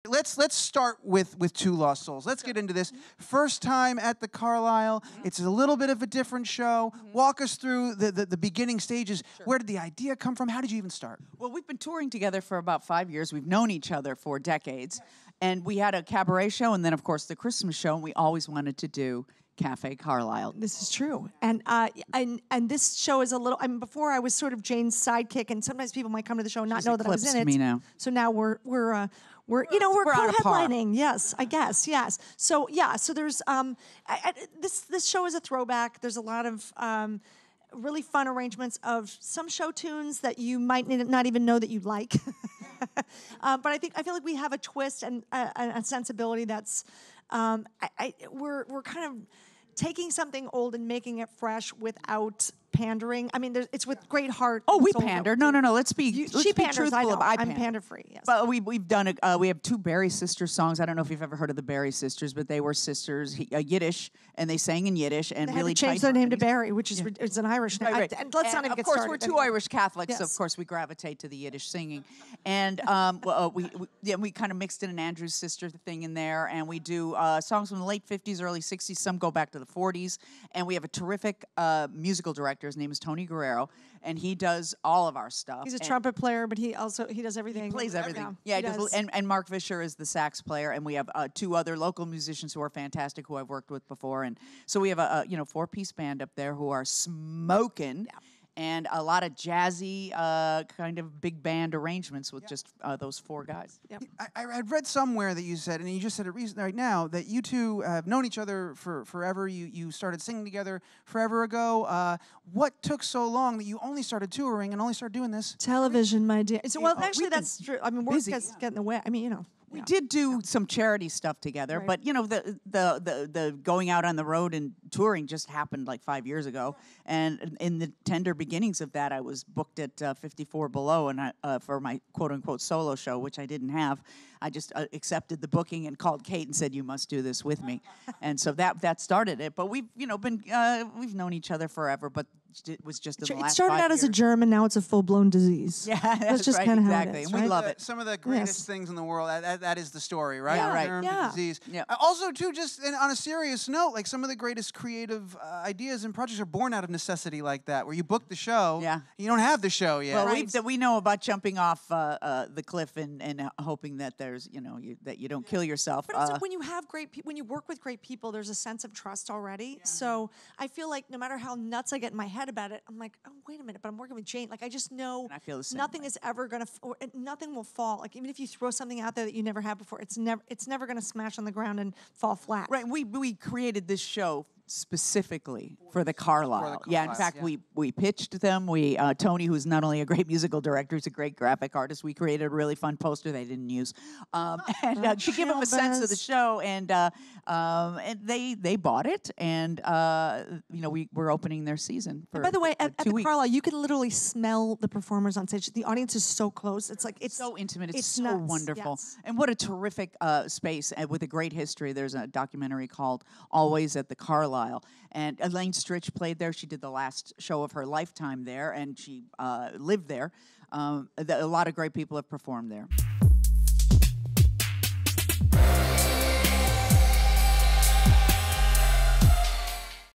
Let's start with Two Lost Souls. Let's get into this. First time at the Carlisle. It's a little bit of a different show. Walk us through the beginning stages. Sure. Where did the idea come from? How did you even start? Well, we've been touring together for about 5 years. We've known each other for decades. And we had a cabaret show and then, of course, the Christmas show. And we always wanted to do Cafe Carlisle. This is true, and this show is a little. I mean, before I was sort of Jane's sidekick, and sometimes people might come to the show and not know that I was in it. Me now. So now we're co-headlining. Yes, I guess. Yes. So yeah. So there's this show is a throwback. There's a lot of really fun arrangements of some show tunes that you might not even know that you like. But I feel like we have a twist and a sensibility that's we're kind of taking something old and making it fresh without pandering. I mean, it's with great heart. Oh, we pander. No. Let's be she panders, truthful. I know. I'm pander free. Yes. But we've done it. We have two Berry Sisters songs. I don't know if you've ever heard of the Berry Sisters, but they were sisters, Yiddish, and they sang in Yiddish and they really had to change their name to Barry, which is it's an Irish name. Right. And let's not even get started. Of course, we're two Irish Catholics, so of course we gravitate to the Yiddish singing. And we kind of mixed in an Andrew's sister thing in there, and we do songs from the late 50s, early 60s. Some go back to the 40s, and we have a terrific musical director. His name is Tony Guerrero, and he does all of our stuff. He's a trumpet player, but he does everything. He plays everything. Yeah, he does. And Mark Vischer is the sax player, and we have two other local musicians who are fantastic, who I've worked with before, and so we have a 4-piece band up there who are smoking. Yeah. And a lot of jazzy kind of big band arrangements with just those 4 guys. Yep. I read somewhere that you said, and you just said it right now, that you two have known each other for forever. You started singing together forever ago. What took so long that you only started touring and only started doing this? Television, my dear. So, well, actually, that's true. I mean, work gets in the way. I mean, We did do some charity stuff together, right. But the going out on the road and touring just happened like 5 years ago. And in the tender beginnings of that, I was booked at 54 Below and for my quote unquote solo show, which I didn't have. I just accepted the booking and called Kate and said, "You must do this with me," and so that started it. But we've we've known each other forever, but it was just in the last 5 years. It started out as a germ, and now it's a full-blown disease. Yeah, that's just right, kind of exactly. how it is. And right? we love it. Some of the greatest things in the world. That is the story, right? Yeah, right. Germ to disease. Yeah. Also, too, just on a serious note, like some of the greatest creative ideas and projects are born out of necessity, like that, where you book the show. Yeah. You don't have the show yet. Well, right? we know about jumping off the cliff and hoping that there's that you don't kill yourself. But also when you have when you work with great people, there's a sense of trust already. Yeah. So I feel like no matter how nuts I get in my head about it, I'm like, oh, wait a minute, but I'm working with Jane. Like I just know nothing is ever gonna, nothing will fall. Like even if you throw something out there that you never had before, it's never gonna smash on the ground and fall flat. Right. We created this show specifically for the Carlisle. Yeah, in fact, we pitched them. Tony, who's not only a great musical director, he's a great graphic artist. We created a really fun poster they didn't use, and to give them a sense of the show. And they bought it, and we're opening their season. For, and by the way, at the weeks. Carlisle, you can literally smell the performers on stage. The audience is so close. It's like it's so intimate. It's so nuts. wonderful, yes. And what a terrific space with a great history. There's a documentary called "Always at the Carlisle." And Elaine Stritch played there. She did the last show of her lifetime there, and she lived there. A lot of great people have performed there.